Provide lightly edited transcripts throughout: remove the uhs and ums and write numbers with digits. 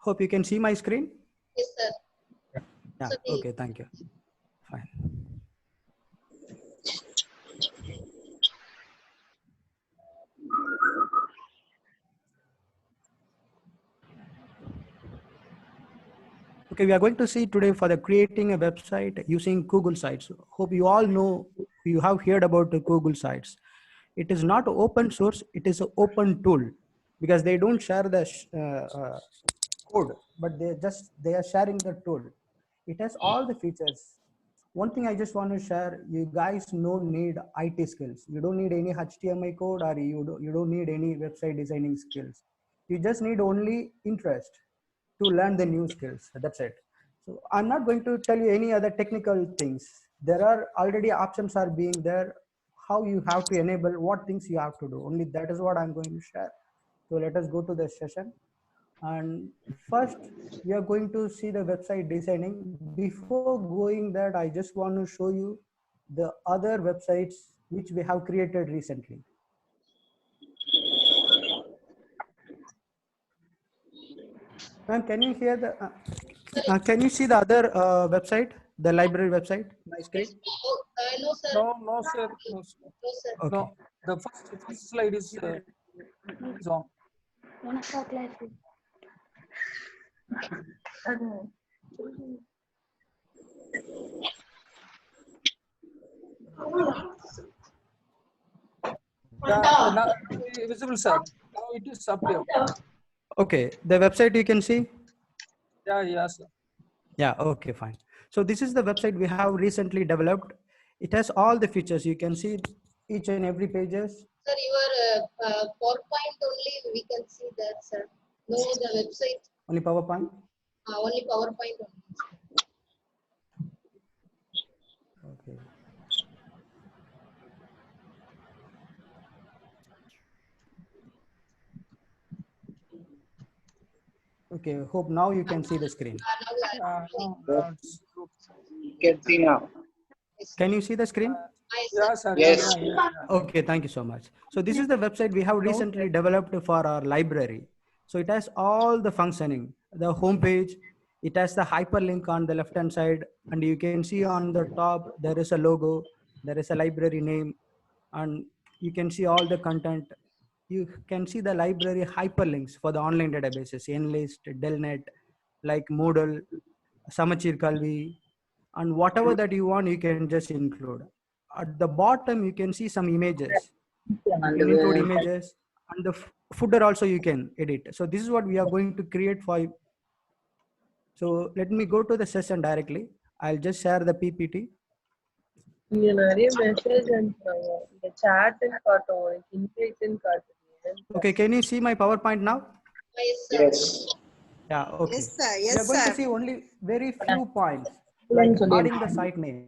Hope you can see my screen. Yes, sir. Yeah, So okay, thank you. Fine. Okay, we are going to see today for the creating a website using Google Sites. Hope you all know, you have heard about the Google Sites. It is not open source, it is an open tool because they don't share the code, but they are sharing the tool. It has all the features. One thing I just want to share, you guys don't need IT skills. You don't need any HTML code, or you don't need any website designing skills. You just need only interest to learn the new skills. That's it. So I'm not going to tell you any other technical things. There are already options are being there, how you have to enable, what things you have to do. Only that is what I'm going to share. So let us go to the session. And first, we are going to see the website designing. Before going that, I just want to show you the other websites which we have created recently. Ma'am, can you hear the, can you see the other website, the library website, my screen? no, sir. No, sir. No, sir. No, sir. Okay. No, the first slide is on. Now visible, sir. Now it is appear. Okay, the website you can see? Yeah, sir. Yeah, okay, fine. So this is the website we have recently developed. It has all the features. You can see each and every pages. Sir, your PowerPoint only we can see that, sir. No, the website. Only PowerPoint? Only PowerPoint only. Okay. Okay, hope now you can see the screen. You can see now. Can you see the screen? Yeah, sir. Yes. Yeah. Okay, thank you so much. So this is the website we have recently developed for our library. So it has all the functioning, the home page, it has the hyperlink on the left hand side, and you can see on the top, there is a logo, there is a library name, and you can see all the content. You can see the library hyperlinks for the online databases, Enlist, Delnet, like Moodle, Samachir Kalvi, and whatever that you want, you can just include. At the bottom, you can see some images. You can include images, and the footer also you can edit. So this is what we are going to create for you. So let me go to the session directly. I'll just share the PPT. இங்க நிறைய message அனுப்புறாங்க இந்த சாட்னு காட்டும் இன்வைட்னு காட்டுது Okay, can you see my PowerPoint now? Yes, sir. Yes. Yeah, okay. Yes, sir. We Yes, are going sir. to see only very few points, like adding the site name.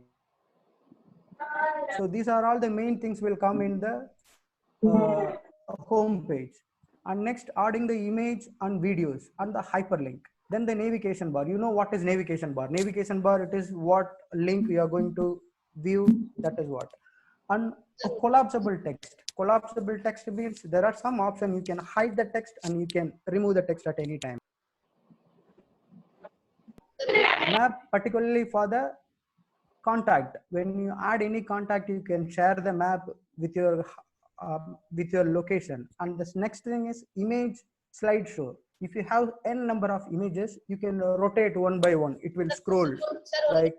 So these are all the main things will come in the home page. And next, adding the image and videos and the hyperlink. Then the navigation bar. You know what is navigation bar? Navigation bar, it is what link we are going to view. That is what. And a collapsible text. Collapsible text means there are some options you can hide the text and you can remove the text at any time. Map particularly for the contact. When you add any contact, you can share the map with your location. And this next thing is image slideshow. If you have n number of images, you can rotate one by one. It will scroll like.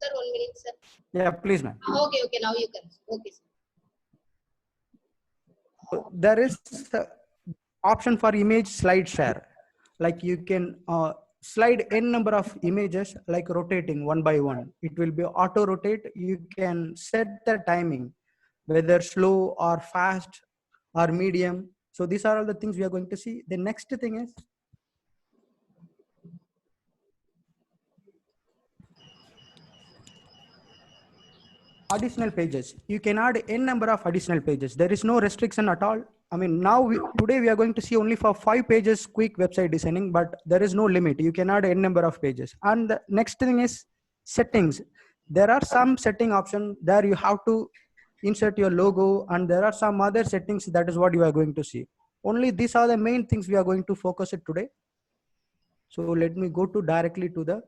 Sir, 1 minute, sir. Yeah, please, ma'am. Okay, now you can. Okay, sir. There is option for image slide share. Like you can slide n number of images, like rotating one by one. It will be auto rotate. You can set the timing, whether slow or fast or medium. So these are all the things we are going to see. The next thing is additional pages. You can add n number of additional pages. There is no restriction at all. I mean, now today we are going to see only for 5 pages quick website designing, but there is no limit. You can add n number of pages. And the next thing is settings. There are some setting options there. You have to insert your logo, and there are some other settings. That is what you are going to see. Only these are the main things we are going to focus it today. So let me go to directly to the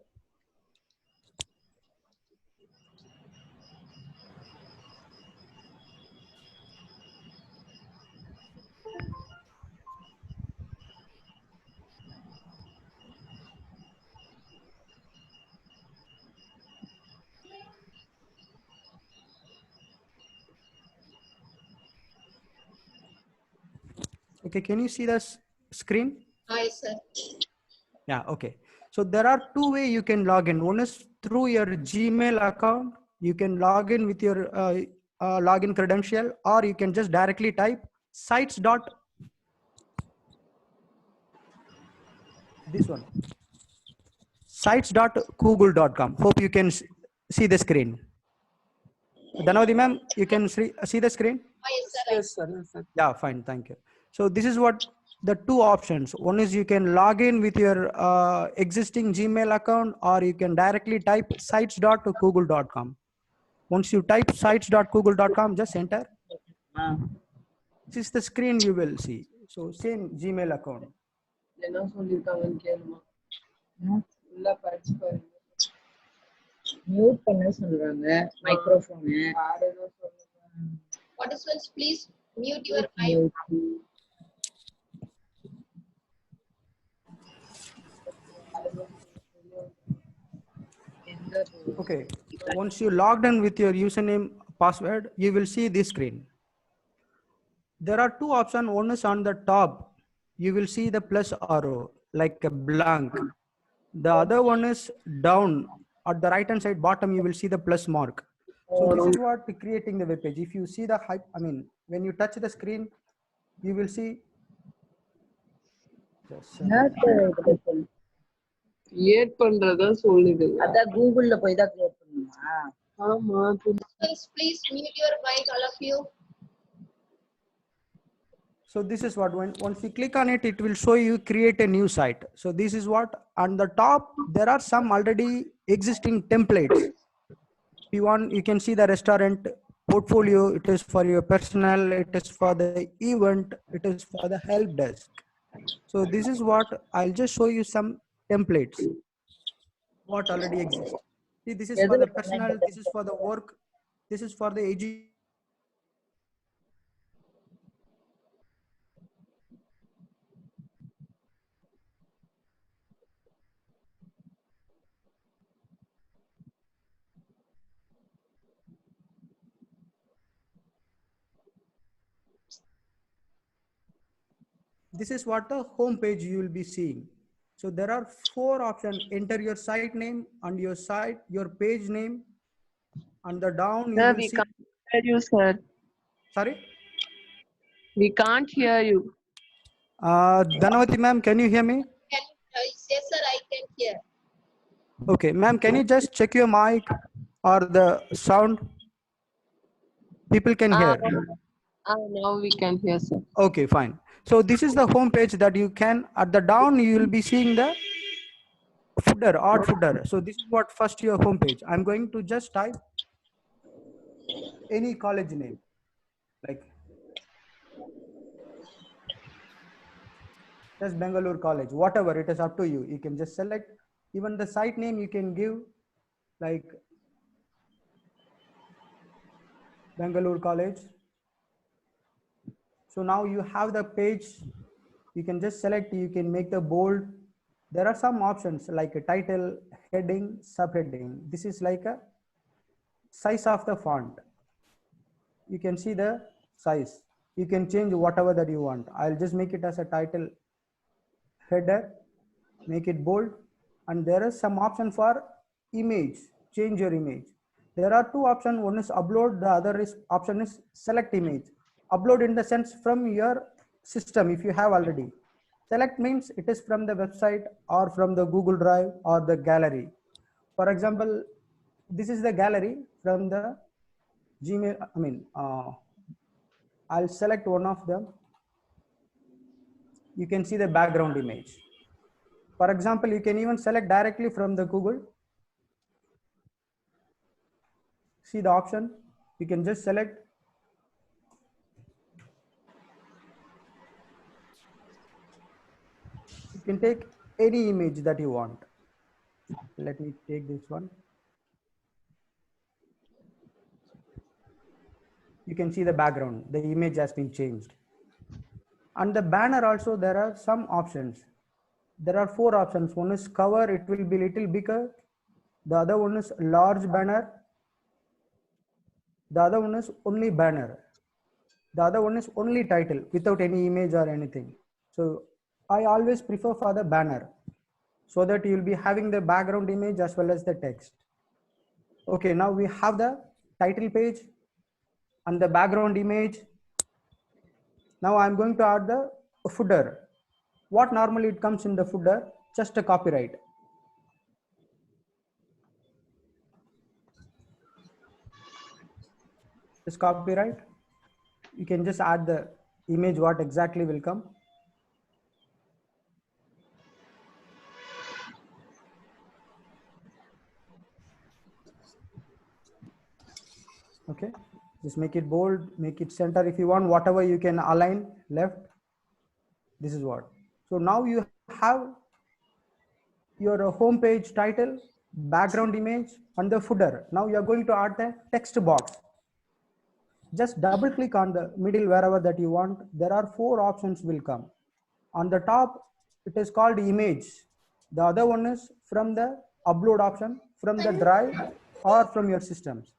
okay. Can you see the screen? Hi, sir. Yeah, okay. So there are two ways you can log in. One is through your Gmail account. You can log in with your login credential, or you can just directly type sites dot this one sites.google.com. Hope you can see the screen. Dhanavati ma'am, you can see the screen? Hi, sir. Yes, sir. Yes, sir. Yeah, fine, thank you. So this is what the two options. One is you can log in with your existing Gmail account, or you can directly type sites.google.com. Once you type sites.google.com, just enter. This is the screen you will see. So same Gmail account. என்ன சொல்லிருக்காங்கன்னு கேளுமா. உள்ள படிச்சு பாருங்க. Mute பண்ண சொல்றாங்க microphone. வேற ஏதோ சொல்லுங்க. Participants, please mute your mic. Okay. Once you logged in with your username password, you will see this screen. There are two options. One is on the top. You will see the plus arrow like a blank. The other one is down at the right hand side bottom. You will see the plus mark. So this is what creating the web page. If you see the hype, I mean, when you touch the screen, you will see. Create பண்றதா சொல்லுது. அத கூகுள்ல போய் தான் create பண்ணுமா? ஆமா. Participants, please mute your mic, all of you. So this is what, once you click on it, it will show you create a new site. So this is what on the top, there are some already existing templates. If you want, you can see the restaurant portfolio. It is for your personal, it is for the event, it is for the help desk. So this is what I'll just show you some templates, what already exists. See, this is for the personal, this is for the work, this is for the education. This is what the home page you will be seeing. So there are four options. Enter your site name and your site, your page name. On the down, you Sir, will we see. can't hear you, sir. Sorry? We can't hear you. Dhanavati ma'am, can you hear me? Yes, sir, I can hear. Okay, ma'am, can you just check your mic or the sound? People can hear. Now we can hear, sir. Okay, fine. So this is the home page that you can, at the down, you will be seeing the footer, odd footer. So this is what first your home page. I'm going to just type any college name, like just Bangalore College, whatever, it is up to you. You can just select, even the site name you can give like Bangalore College. So now you have the page, you can just select, you can make the bold. There are some options like a title, heading, subheading. This is like a size of the font. You can see the size. You can change whatever that you want. I'll just make it as a title, header, make it bold. And there is some option for image, change your image. There are two options. One is upload, the other is option is select image. Upload in the sense from your system if you have already. Select means it is from the website or from the Google Drive or the gallery. For example, this is the gallery from the Gmail. I mean, I'll select one of them. You can see the background image. For example, you can even select directly from the Google. See the option, you can just select. You can take any image that you want. Let me take this one. You can see the background, the image has been changed. And the banner also, there are some options. There are 4 options. One is cover, it will be little bigger. The other one is large banner. The other one is only banner. The other one is only title without any image or anything. So I always prefer for the banner, so that you will be having the background image as well as the text. Okay, now we have the title page and the background image. Now I'm going to add the footer. What normally it comes in the footer? Just a copyright. This copyright, you can just add the image what exactly will come. Okay, just make it bold, make it center if you want, whatever you can align left. This is what. So now you have your home page title, background image, and the footer. Now you are going to add the text box. Just double click on the middle wherever that you want. There are 4 options will come. On the top, it is called image. The other one is from the upload option, from the drive or from your systems.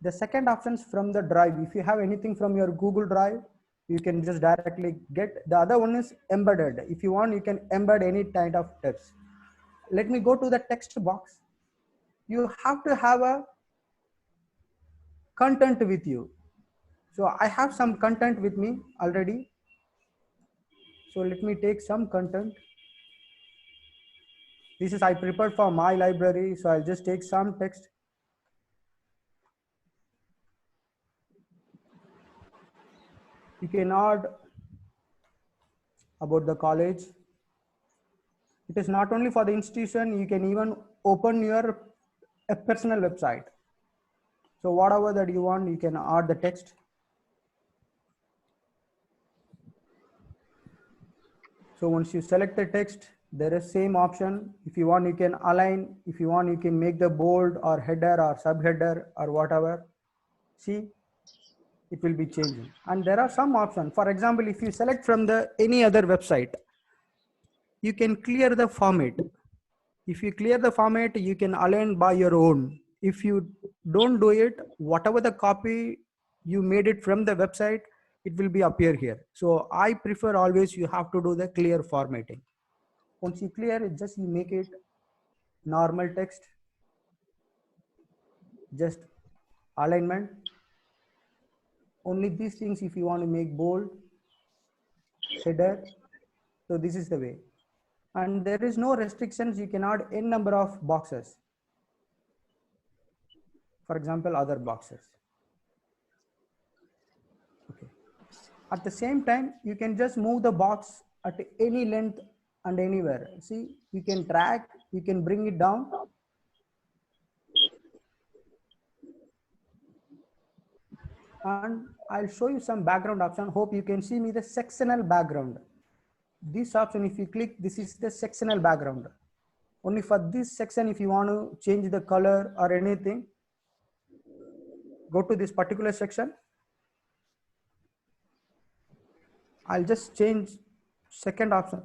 The second option is from the drive. If you have anything from your Google Drive, you can just directly get. The other one is embedded. If you want, you can embed any kind of text. Let me go to the text box. You have to have a content with you. So I have some content with me already. So let me take some content. This is I prepared for my library. So I'll just take some text. You can add about the college. It is not only for the institution, you can even open your a personal website. So whatever that you want, you can add the text. So once you select the text, there is same option. If you want, you can align. If you want, you can make the bold or header or subheader or whatever. See, it will be changing. And there are some options. For example, if you select from the any other website, you can clear the format. If you clear the format, you can align by your own. If you don't do it, whatever the copy you made it from the website, it will be appear here. So I prefer always you have to do the clear formatting. Once you clear it, just you make it normal text, just alignment. Only these things if you want to make bold, header. So this is the way. And there is no restrictions. You can add n number of boxes. For example, other boxes. Okay. At the same time, you can just move the box at any length and anywhere. See, you can drag, you can bring it down. And I'll show you some background option. Hope you can see me the sectional background. This option, if you click, this is the sectional background. Only for this section, if you want to change the color or anything, go to this particular section. I'll just change second option.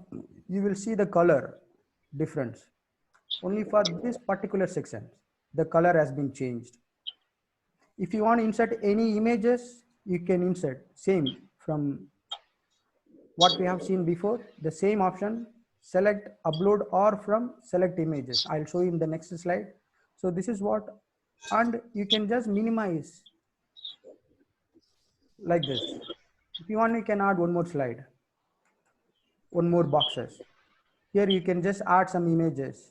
You will see the color difference. Only for this particular section, the color has been changed. If you want to insert any images, you can insert same from what we have seen before, the same option, select upload or from select images. I'll show you in the next slide. So this is what, and you can just minimize like this. If you want, you can add one more slide, one more boxes. Here you can just add some images.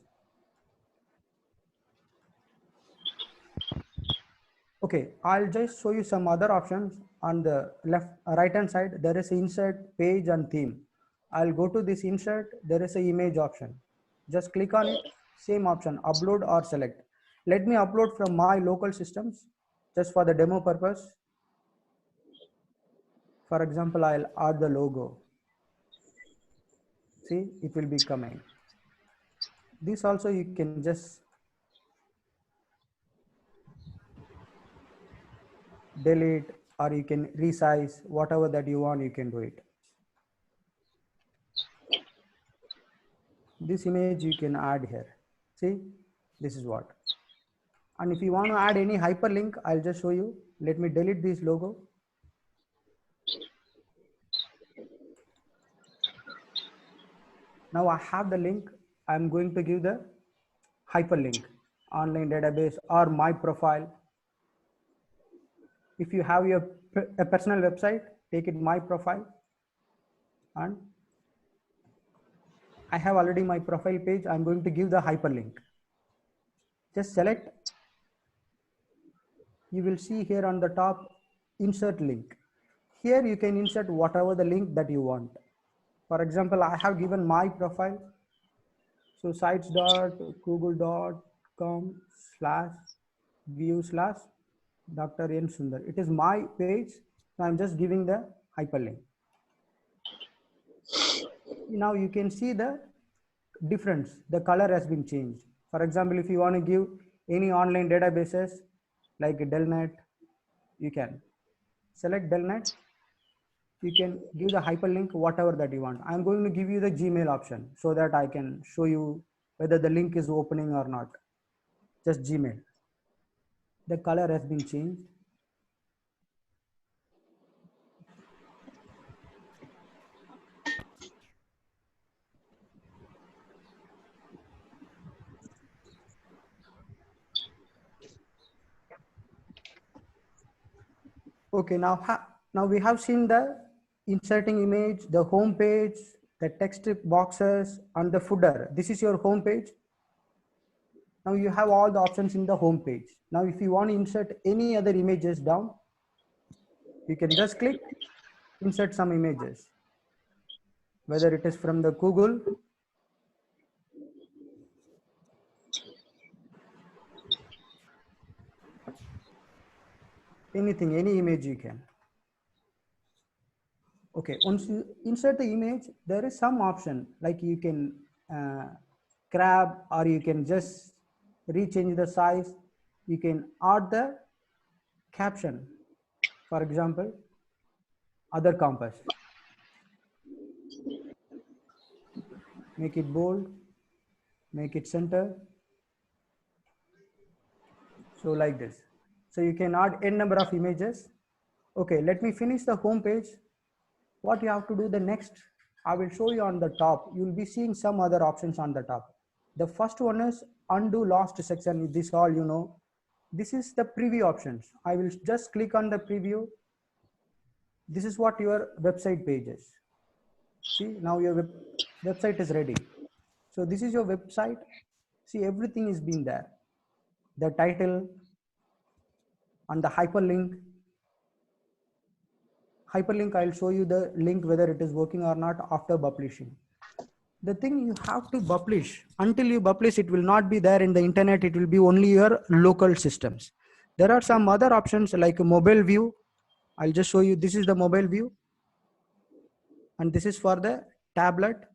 Okay, I'll just show you some other options. On the right hand side, there is insert, page and theme. I'll go to this insert, there is an image option. Just click on it, same option, upload or select. Let me upload from my local systems, just for the demo purpose. For example, I'll add the logo. See, it will be coming. This also you can just delete, or you can resize, whatever that you want, you can do it. This image you can add here. See, this is what. And if you want to add any hyperlink, I'll just show you. Let me delete this logo. Now I have the link. I'm going to give the hyperlink, online database or my profile. If you have a personal website, take it my profile. And I have already my profile page. I'm going to give the hyperlink. Just select. You will see here on the top, insert link. Here you can insert whatever the link that you want. For example, I have given my profile. So sites.google.com/view/Dr. N. Sundar. It is my page. So I'm just giving the hyperlink. Now you can see the difference. The color has been changed. For example, if you want to give any online databases like Delnet, you can select Delnet. You can give the hyperlink, whatever that you want. I'm going to give you the Gmail option so that I can show you whether the link is opening or not. Just Gmail. The color has been changed. Okay, now we have seen the inserting image, the home page, the text boxes, and the footer. This is your home page. Now you have all the options in the home page. Now if you want to insert any other images down, you can just click insert some images, whether it is from the Google, anything, any image you can. Okay, once you insert the image, there is some option like you can grab, or you can just rechange the size. You can add the caption, for example, other compass. Make it bold, make it center. So like this. So you can add n number of images. Okay, let me finish the home page. What you have to do the next, I will show you on the top. You will be seeing some other options on the top. The first one is undo lost section. This all you know. This is the preview options. I will just click on the preview. This is what your website page is. See, now your website is ready. So this is your website. See, everything is been there. The title and the hyperlink. Hyperlink, I'll show you the link, whether it is working or not after publishing. The thing you have to publish, until you publish, it will not be there in the internet. It will be only your local systems. There are some other options like a mobile view. I'll just show you. This is the mobile view. And this is for the tablet.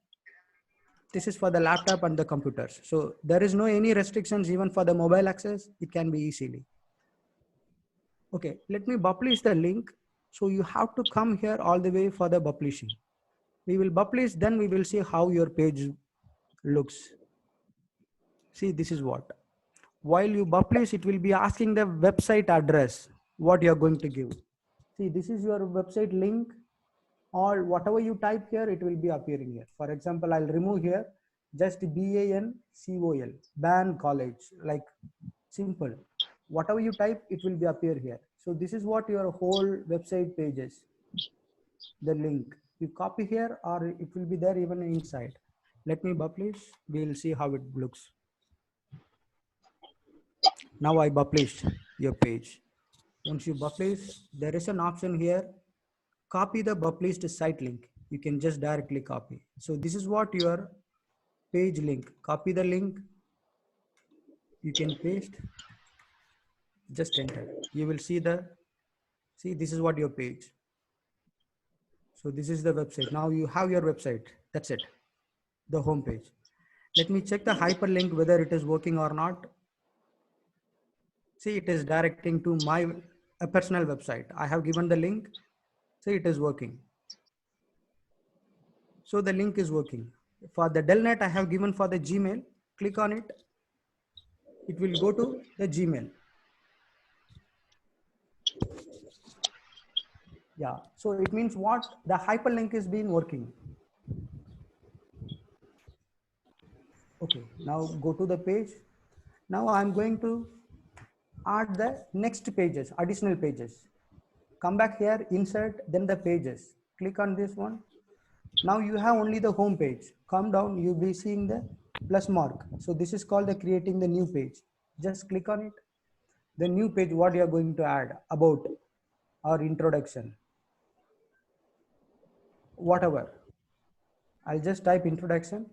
This is for the laptop and the computers. So there is no any restrictions even for the mobile access. It can be easily. Okay, let me publish the link. So you have to come here all the way for the publishing. We will publish, then we will see how your page looks. See, this is what. While you publish, it will be asking the website address, what you are going to give. See, this is your website link, or whatever you type here, it will be appearing here. For example, I'll remove here just BANCOL, BAN College, like simple. Whatever you type, it will be appear here. So this is what your whole website page is. The link you copy here, or it will be there even inside. Let me publish. We'll see how it looks. Now I published your page. Once you publish, there is an option here. Copy the published site link. You can just directly copy. So this is what your page link. Copy the link. You can paste. Just enter. You will see this is what your page. So this is the website. Now you have your website. That's it. The home page. Let me check the hyperlink whether it is working or not. See, it is directing to my personal website. I have given the link. See, it is working. So the link is working. For the Delnet, I have given for the Gmail. Click on it. It will go to the Gmail. Yeah, so it means what? The hyperlink is being working. Okay, now go to the page. Now I'm going to add the next pages, additional pages. Come back here, insert, then the pages. Click on this one. Now you have only the home page. Come down, you'll be seeing the plus mark. So this is called the creating the new page. Just click on it. The new page, what you are going to add, about or introduction, whatever. I'll just type introduction.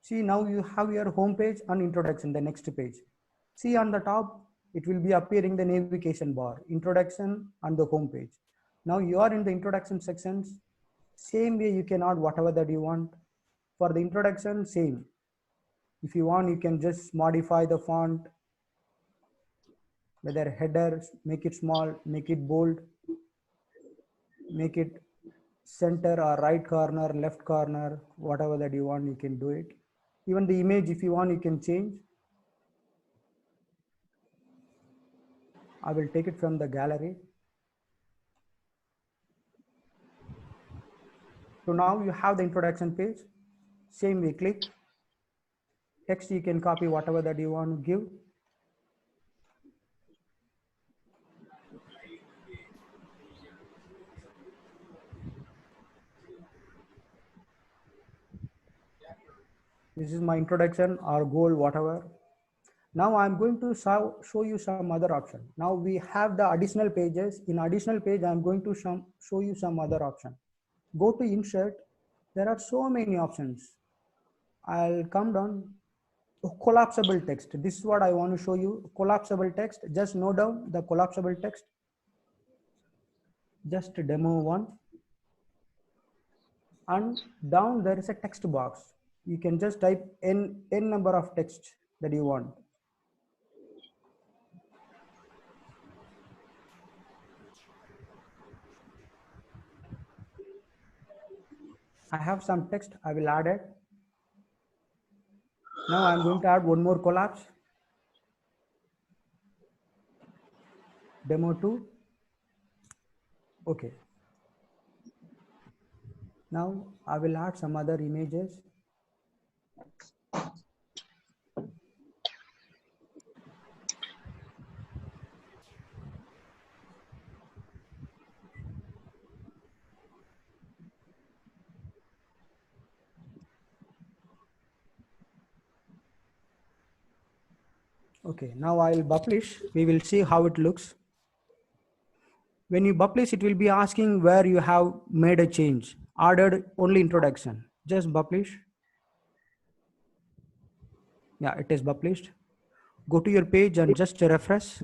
See, now you have your home page and introduction, the next page. See on the top, it will be appearing the navigation bar, introduction and the home page. Now you are in the introduction sections. Same way you can add whatever that you want. For the introduction, same. If you want, you can just modify the font, whether header, make it small, make it bold, make it center or right corner, left corner, whatever that you want, you can do it. Even the image, if you want, you can change. I will take it from the gallery. So now you have the introduction page. Same way, click. Text, you can copy whatever that you want to give. This is my introduction or goal, whatever. Now I'm going to show you some other option. Now we have the additional pages. In additional page, I'm going to show you some other option. Go to insert. There are so many options. I'll come down. Collapsible text. This is what I want to show you. Collapsible text. Just note down the collapsible text. Just demo one. And down there is a text box. You can just type n number of text that you want. I have some text, I will add it. Now I'm going to add one more collapse. Demo 2. Okay. Now I will add some other images. Okay, now I will publish. We will see how it looks. When you publish, it will be asking where you have made a change. Added only introduction. Just publish. Yeah, it is published. Go to your page and just refresh.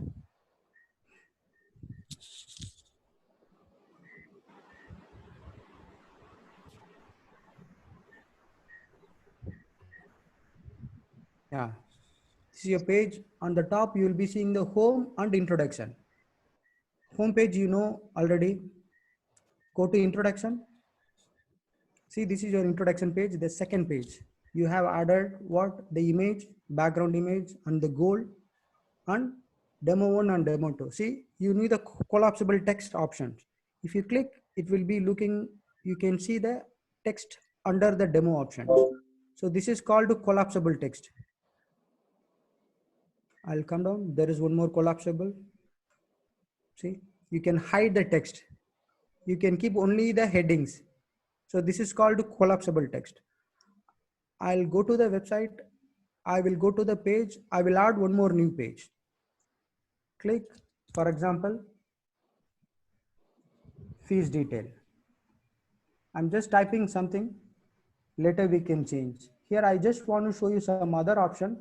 Yeah, this is your page. On the top, you will be seeing the home and introduction. Home page, you know already. Go to introduction. See, this is your introduction page. The second page, you have added what? The image, background image, and the goal, and demo 1 and demo 2. See, you need the collapsible text options. If you click, it will be looking, you can see the text under the demo options. So this is called collapsible text. I'll come down. There is one more collapsible. See, you can hide the text. You can keep only the headings. So this is called collapsible text. I'll go to the website. I will go to the page. I will add one more new page. Click, for example, fees detail. I'm just typing something. Later we can change. Here I just want to show you some other option.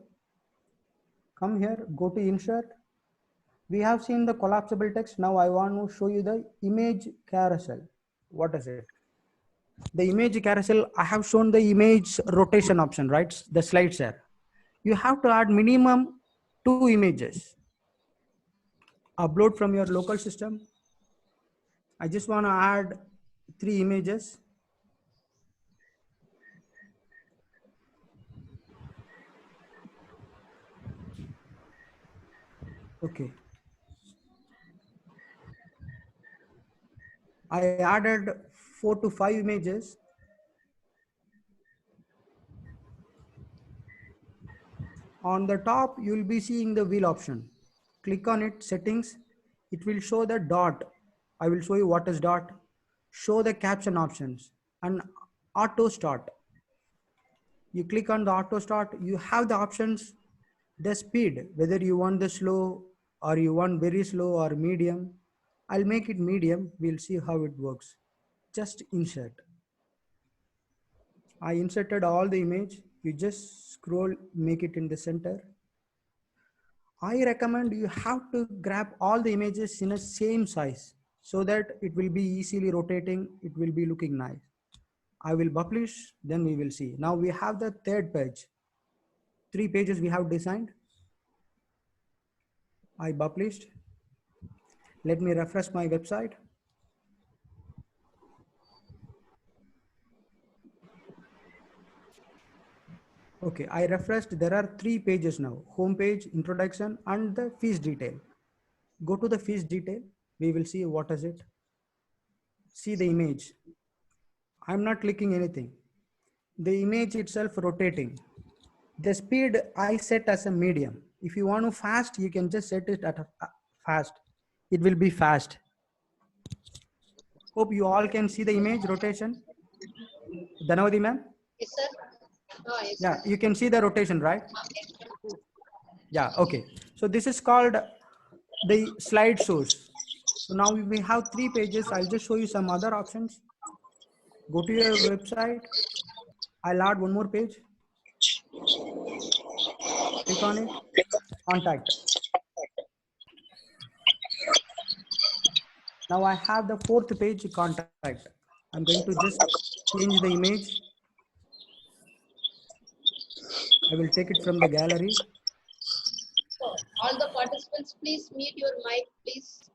Come here, go to insert. We have seen the collapsible text. Now I want to show you the image carousel. What is it? The image carousel, I have shown the image rotation option, right? The slide share. You have to add minimum 2 images. Upload from your local system. I just want to add 3 images. Okay. I added 4 to 5 images. On the top, you will be seeing the wheel option. Click on it, settings. It will show the dot. I will show you what is dot. Show the caption options and auto start. You click on the auto start. You have the options, the speed, whether you want the slow or you want very slow or medium. I'll make it medium. We'll see how it works. Just insert. I inserted all the image. You just scroll, make it in the center. I recommend you have to grab all the images in a same size so that it will be easily rotating. It will be looking nice. I will publish, then we will see. Now we have the third page. 3 pages we have designed. I published. Let me refresh my website. Okay, I refreshed. There are 3 pages now: home page, introduction, and the fees detail. Go to the fees detail. We will see what is it. See the image. I'm not clicking anything. The image itself rotating. The speed I set as a medium. If you want to fast, you can just set it at a fast. It will be fast. Hope you all can see the image rotation. Dhanavadi ma'am? Yes, sir. Yes, Yeah, sir. you can see the rotation, right? Okay. Yeah, okay. So this is called the slide shows. So now we have 3 pages. I'll just show you some other options. Go to your website. I'll add one more page. Click on it. Contact. Now I have the 4th page, contact. I'm going to just change the image. I will take it from the gallery. So, all the participants, please mute your mic, please.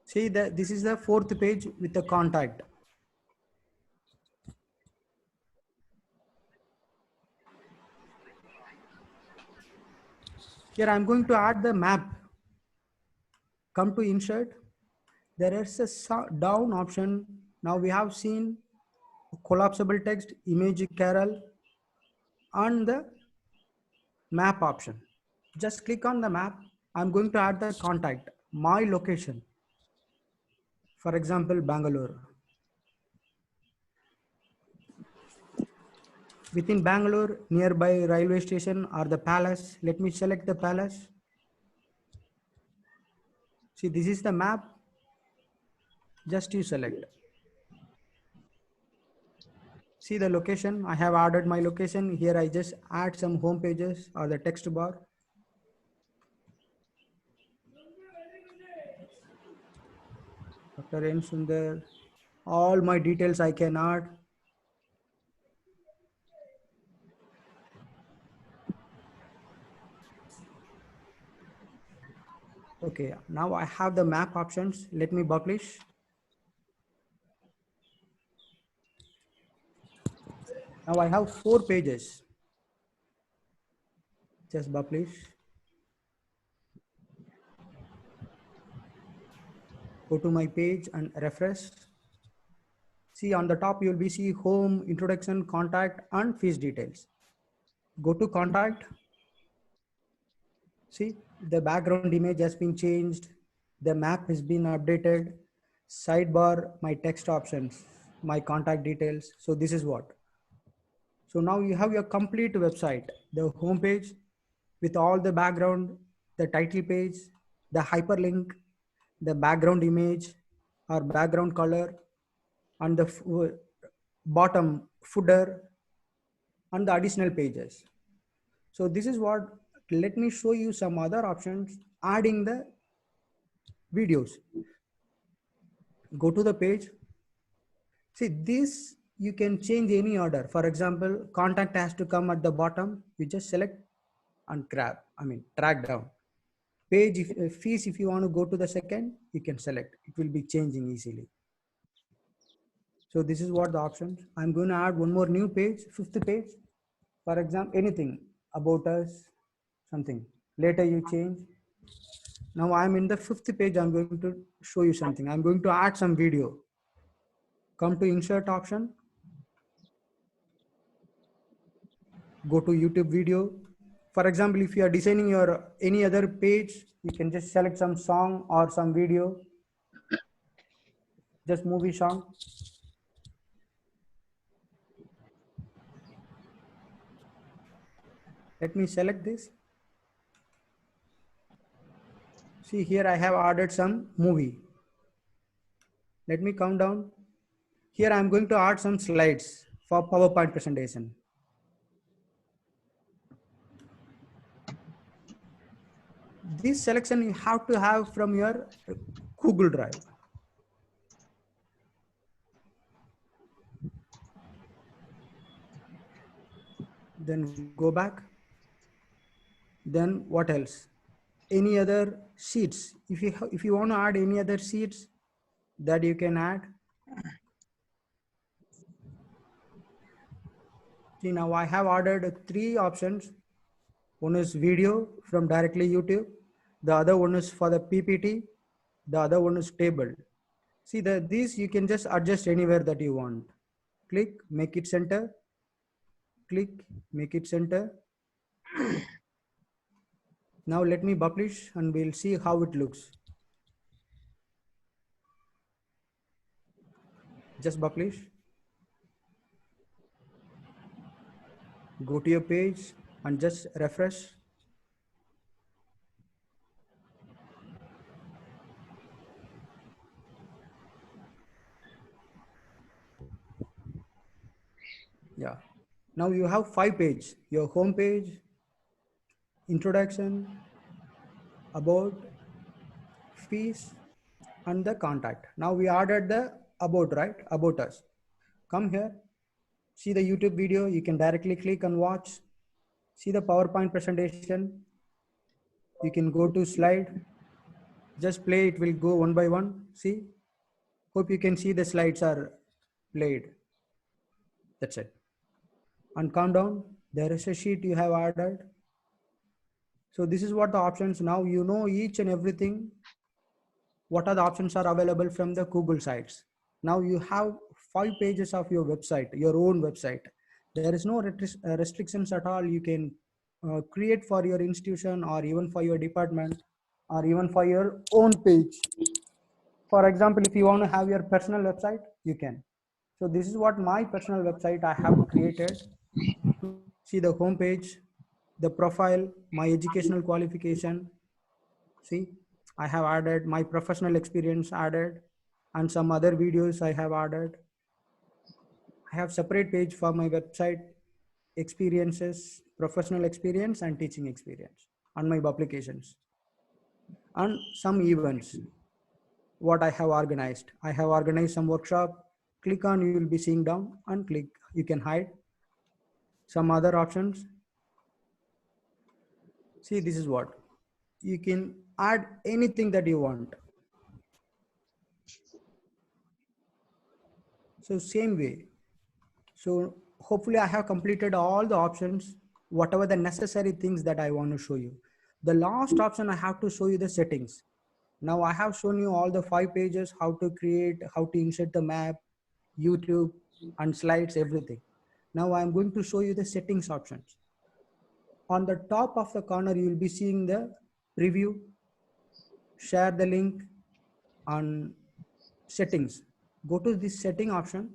See that this is the 4th page with the contact. Here I'm going to add the map. Come to insert. There is a down option. Now we have seen collapsible text, image carol, and the map option. Just click on the map. I'm going to add the contact, my location. For example, Bangalore. Within Bangalore, nearby railway station or the palace. Let me select the palace. See, this is the map. Just you select. See the location. I have added my location. Here I just add some home pages or the text bar. Dr. N. Sundar. All my details I can add. Okay, now I have the map options. Let me publish. Now I have 4 pages. Just publish. Go to my page and refresh. See on the top, you will be see home, introduction, contact, and fees details. Go to contact. See the background image has been changed. The map has been updated. Sidebar, my text options, my contact details. So this is what. So now you have your complete website, the home page with all the background, the title page, the hyperlink, the background image or background color, and the bottom footer and the additional pages. So this is what, let me show you some other options, adding the videos. Go to the page. See this, you can change any order. For example, contact has to come at the bottom. You just select and drag down. Page fees, if you want to go to the second, you can select. It will be changing easily. So this is what the options. I'm going to add one more new page, fifth page. For example, anything about us, something. Later you change. Now I'm in the fifth page. I'm going to show you something. I'm going to add some video. Come to insert option. Go to YouTube video. For example, if you are designing your any other page, you can just select some song or some video. Just movie song. Let me select this. See here I have added some movie. Let me come down. Here I'm going to add some slides for PowerPoint presentation. This selection you have to have from your Google Drive. Then go back. Then what else? Any other sheets? If you want to add any other sheets that you can add. See, now I have added 3 options. One is video from directly YouTube. The other one is for the PPT. The other one is table. See these you can just adjust anywhere that you want. Click, make it center. Click, make it center. Now let me publish and we'll see how it looks. Just publish. Go to your page and just refresh. Yeah. Now you have 5 pages. Your home page, introduction, about, fees, and the contact. Now we added the about, right? About us. Come here. See the YouTube video. You can directly click and watch. See the PowerPoint presentation. You can go to slide. Just play. It will go one by one. See. Hope you can see the slides are played. That's it. And calm down. There is a sheet you have added. So this is what the options. Now you know each and everything. What are the options are available from the Google sites. Now you have 5 pages of your website, your own website. There is no restrictions at all. You can create for your institution or even for your department or even for your own page. For example, if you want to have your personal website, you can. So this is what my personal website I have created. See the home page, the profile, my educational qualification. See, I have added my professional experience added and some other videos I have added. I have separate page for my website experiences, professional experience and teaching experience and my publications and some events. What I have organized. I have organized some workshop. Click on, you will be seeing down and click. You can hide some other options. See, this is what you can add anything that you want. So same way. So hopefully I have completed all the options, whatever the necessary things that I want to show you. The last option I have to show you the settings. Now I have shown you all the 5 pages, how to create, how to insert the map, YouTube and slides, everything. Now I'm going to show you the settings options. On the top of the corner, you will be seeing the preview, share the link on settings. Go to this setting option.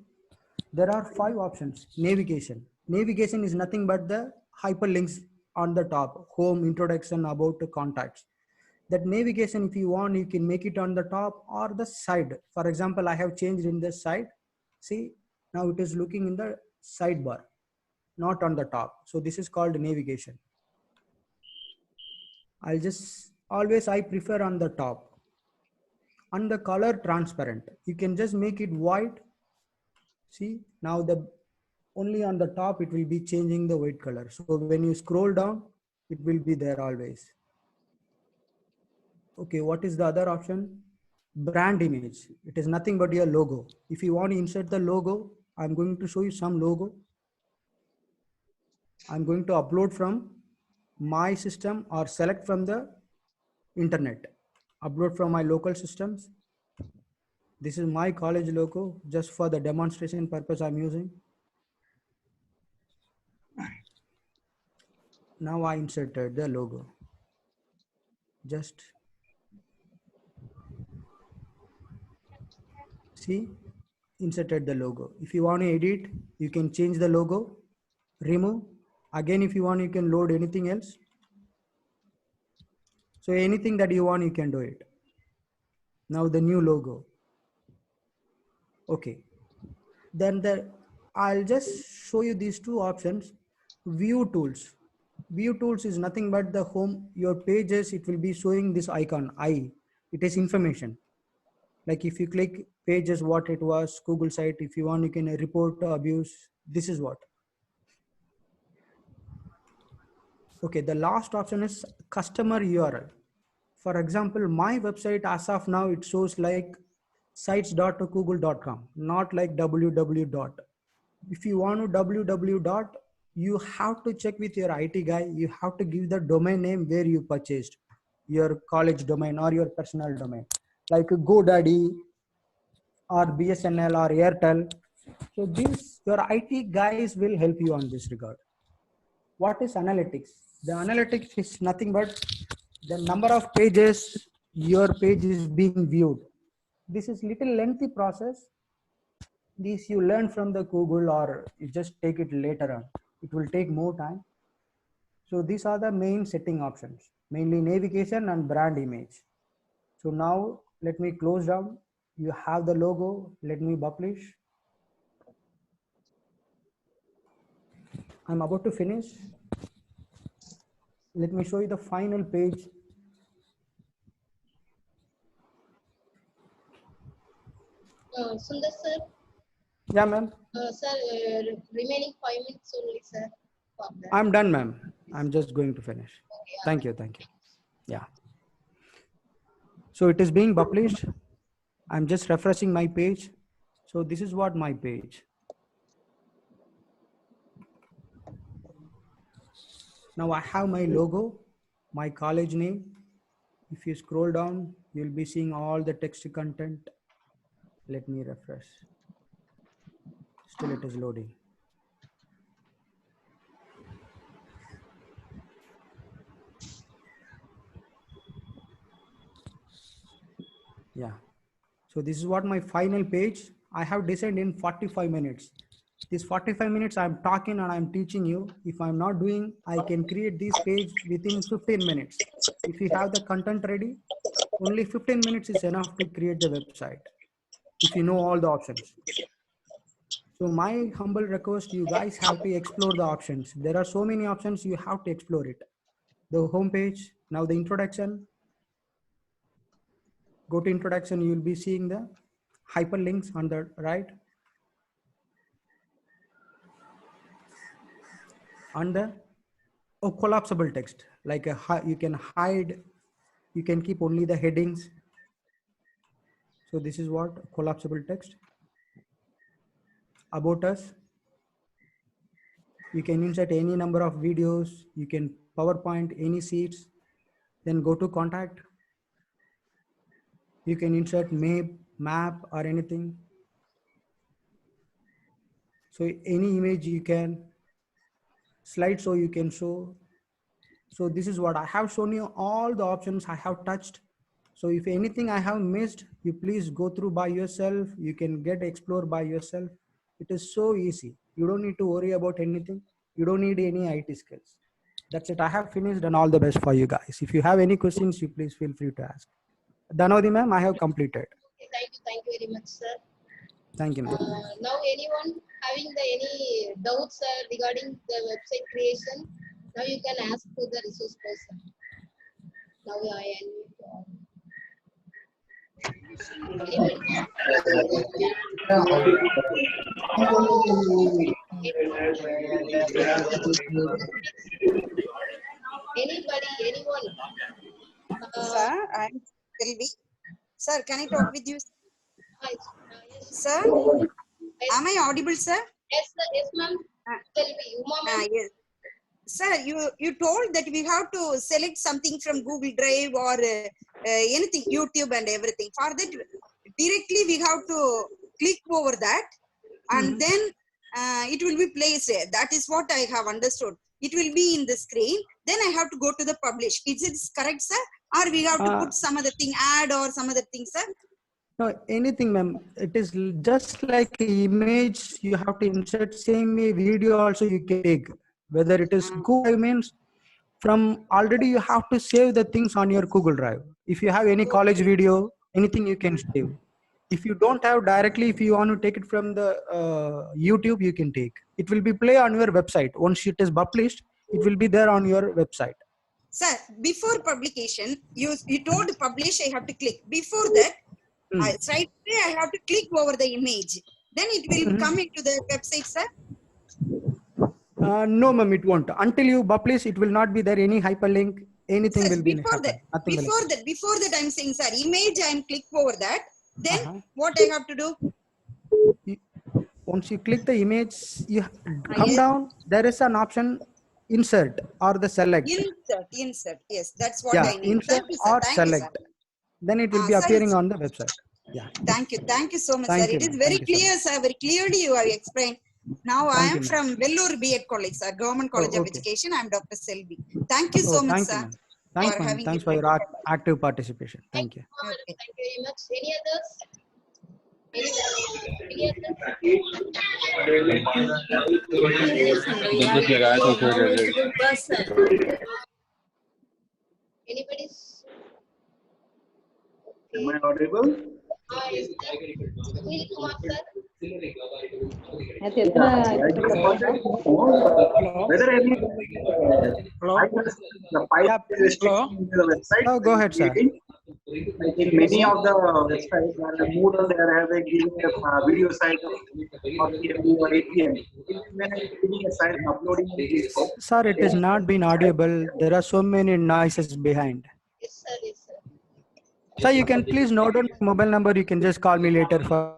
There are 5 options. Navigation. Navigation is nothing but the hyperlinks on the top, home, introduction, about, contacts. That navigation, if you want, you can make it on the top or the side. For example, I have changed in the side. See, now it is looking in the sidebar, not on the top. So this is called navigation. I prefer on the top. And the color transparent. You can just make it white. See, now the only on the top it will be changing the white color. So when you scroll down, it will be there always. Okay, what is the other option? Brand image. It is nothing but your logo. If you want to insert the logo, I'm going to show you some logo. I'm going to upload from my system or select from the internet. Upload from my local systems. This is my college logo, just for the demonstration purpose I'm using. Now I inserted the logo. Just see, inserted the logo. If you want to edit, you can change the logo, remove. Again, if you want, you can load anything else. So anything that you want, you can do it. Now the new logo. Okay. Then I'll just show you these two options. View tools. View tools is nothing but the home, your pages, it will be showing this icon, I. It is information. Like if you click pages, what it was, Google site, if you want, you can report abuse. This is what. Okay, the last option is customer URL. For example, my website as of now, it shows like sites.google.com, not like www. If you want to www, you have to check with your IT guy. You have to give the domain name where you purchased your college domain or your personal domain, like GoDaddy or BSNL or Airtel. So these, your IT guys will help you on this regard. What is analytics? The analytics is nothing but the number of pages your page is being viewed. This is little lengthy process. This you learn from the Google or you just take it later on. It will take more time. So these are the main setting options, mainly navigation and brand image. So now let me close down. You have the logo. Let me publish. I'm about to finish. Let me show you the final page. Sundar sir. Yeah, ma'am. Sir, remaining 5 minutes only, sir. For that. I'm done, ma'am. I'm just going to finish. Okay, Thank you. Thank you. Yeah. So it is being published. I'm just refreshing my page. So this is what my page. Now I have my logo, my college name. If you scroll down, you'll be seeing all the text content. Let me refresh. Still it is loading. Yeah. So this is what my final page. I have designed in 45 minutes. This 45 minutes I'm talking and I'm teaching you. If I'm not doing, I can create this page within 15 minutes. If you have the content ready, only 15 minutes is enough to create the website. If you know all the options. So my humble request, you guys have to explore the options. There are so many options, you have to explore it. The home page, now the introduction. Go to introduction, you'll be seeing the hyperlinks on the right. On the collapsible text, like you can hide, you can keep only the headings. So this is what collapsible text. About us, you can insert any number of videos, you can PowerPoint, any sheets, then go to contact. You can insert map or anything. So any image you can, slideshow you can show. So this is what I have shown you, all the options I have touched. So if anything I have missed, you please go through by yourself. You can get explore by yourself. It is so easy. You don't need to worry about anything. You don't need any IT skills. That's it. I have finished and all the best for you guys. If you have any questions, you please feel free to ask. Dhanodi ma'am, I have completed. Okay, thank you very much, sir. Thank you, ma'am. Now anyone having any doubts regarding the website creation, now you can ask to the resource person. Now I unmute you all. Anybody, anyone? Sir, I'm Selvi. Sir, can I talk with you? Yes, Sir, am I audible, sir? yes, sir. Yes, ma'am. Selvi, Uma ma'am. Yes. Sir, you told that we have to select something from Google Drive or anything, YouTube and everything. For that, directly we have to click over that, and then it will be placed there. That is what I have understood. It will be in the screen. Then I have to go to the publish. Is it correct, sir? Or we have to put some other thing, add or some other thing, sir? No, anything, ma'am. It is just like image. You have to insert same way. Video also you can take. Whether it is Google Drive means from already you have to save the things on your Google Drive. If you have any college video, anything you can save. If you don't have directly, if you want to take it from the YouTube, you can take. It will be play on your website. Once it is published, it will be there on your website. Sir, before publication, you told publish, I have to click. Before that, right away I have to click over the image. Then it will come into the website, sir? No, ma'am, it won't. Until you publish, it will not be there. Any hyperlink, anything Sir, will be before that, before that, I'm saying, sir, image, I'm click over that. Then what I have to do? Once you click the image, you come down. There is an option, insert or the select. Insert. Yes, that's what I need. Insert or select. Then it will be appearing on the website. Yeah. Thank you so much, sir. It is very clear, sir. Very clearly you have explained. Now I am from Vellore B.Ed College, sir, Government College of Education. I am Dr. Selvi. Thank you so much, sir. Thanks, ma'am. Thanks for your active participation. Thank you. Thank you very much. Any others? Anybody's? Am I audible? Yes, sir. Sunil Kumar, sir. Whether any the website. Oh, go ahead, sir. I think many of the websites are Moodle, they are having a video site or TMU or ATM. When I'm giving a site and uploading it. Sir, it is not been audible. There are so many noises behind. Yes, sir. Yes, sir. Sir, you can please note down my mobile number. You can just call me later for.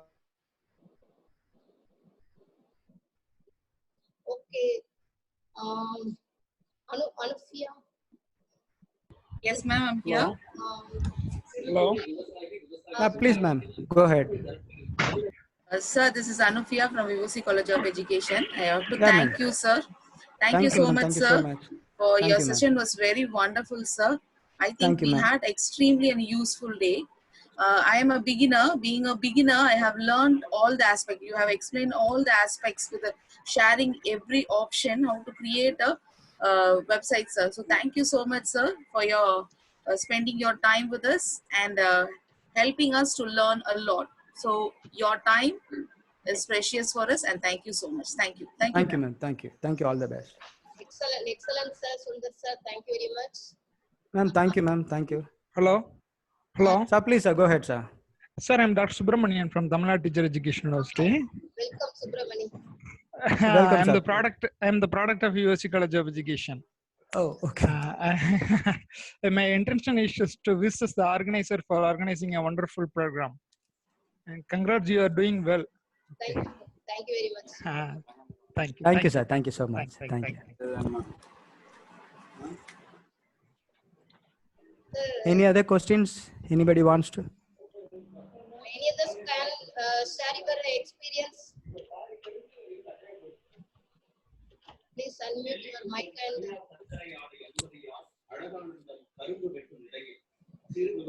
Okay. Anufia. Yes, ma'am, I'm here. Hello. Please, ma'am, go ahead. Sir, this is Anufia from VOC College of Education. I have to thank you, sir. Thank you so much, sir. For your session was very wonderful, sir. I think we had extremely and useful day. I am a beginner. Being a beginner, I have learned all the aspects. You have explained all the aspects with sharing every option, how to create a website, sir. So thank you so much, sir, for your spending your time with us and helping us to learn a lot. So your time is precious for us, and thank you so much. Thank you. Thank you, ma'am. Thank you. Thank you. All the best. Excellent, sir. Sundar, sir. Thank you very much. Ma'am, thank you, ma'am. Thank you. Hello. Sir, please, sir, go ahead, sir. Sir, I'm Dr. Subramanian from Tamil Nadu Teacher Education University. Welcome, Subramani. I'm the product of USC College of Education. Oh, okay. My intention is just to visit the organizer for organizing a wonderful program. And congrats, you are doing well. Thank you. Thank you very much. Thank you. Thank you, sir. Thank you so much. Thank you. Any other questions? Anybody wants to? Any others can share your experience? Please unmute your mic and.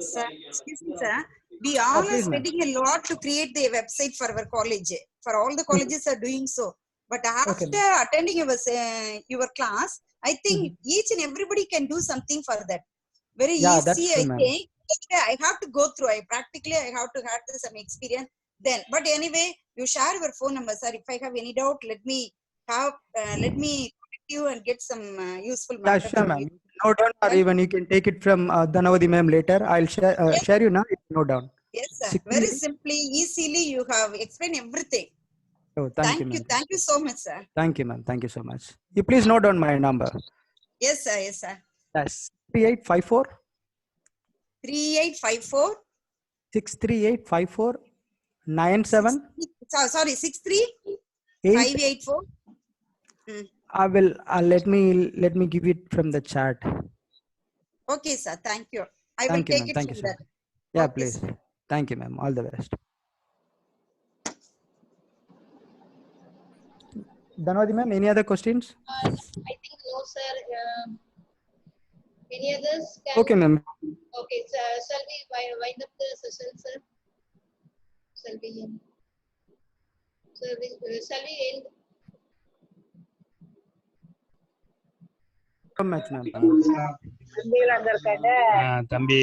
Sir, excuse me, sir. We all are spending a lot to create the website for our college. For all the colleges are doing so. But after attending your class, I think each and everybody can do something for that. Very easy, I think. I have to go through. I have to have some experience then. But anyway, you share your phone number, sir. If I have any doubt, let me contact you and get some useful matter. Sure, ma'am. Note down, or even you can take it from Dhanavati ma'am later. I'll share you now. Note down. Yes. sir. Very simply, easily you have explained everything. Oh, thank you, ma'am. Thank you so much, sir. Thank you, ma'am. Thank you so much. You please note down my number. Yes, sir. Yes, sir. That's 3854 3854 63854 97. Sorry, 63584. Let me give it from the chat. Okay, sir. Thank you. I will Thank you, take ma'am. it Thank from you, sir. that. Yeah, Okay, please. sir. Thank you, ma'am. All the best. Dhanwadi ma'am, any other questions? I think no, sir. Any others? Okay, ma'am. Okay, so shall we wind up the session, sir? Shall we end? So much, ma'am. தம்பி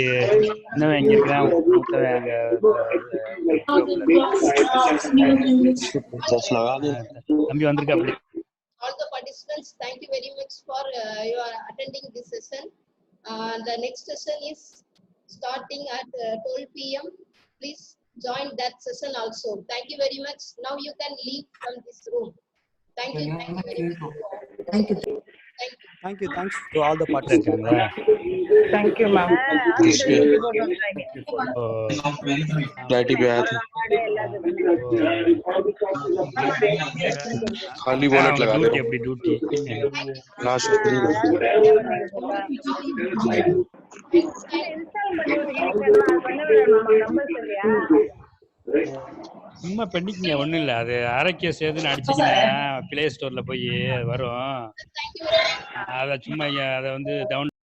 சின்னவன் இங்க இருக்கிறான், மூத்தவன் அங்க தம்பி வந்திருக்காப்ல. All the participants, thank you very much for your attending this session. The next session is starting at 12 p.m. Please join that session also. Thank you very much. Now you can leave from this room. Thank you. Thank you very much. Thank you. Thank you. Thanks to all the participants. Thank you, ma'am. खाली wallet लगा दे अपनी duty last சும்மா பண்ணிக்கங்க, ஒண்ணும் இல்ல. அது ஆரோக்கிய சேதுன்னு அடிச்சீங்கன்னா play ஸ்டோர்ல போய் வரும். அதை சும்மா அதை வந்து டவுன்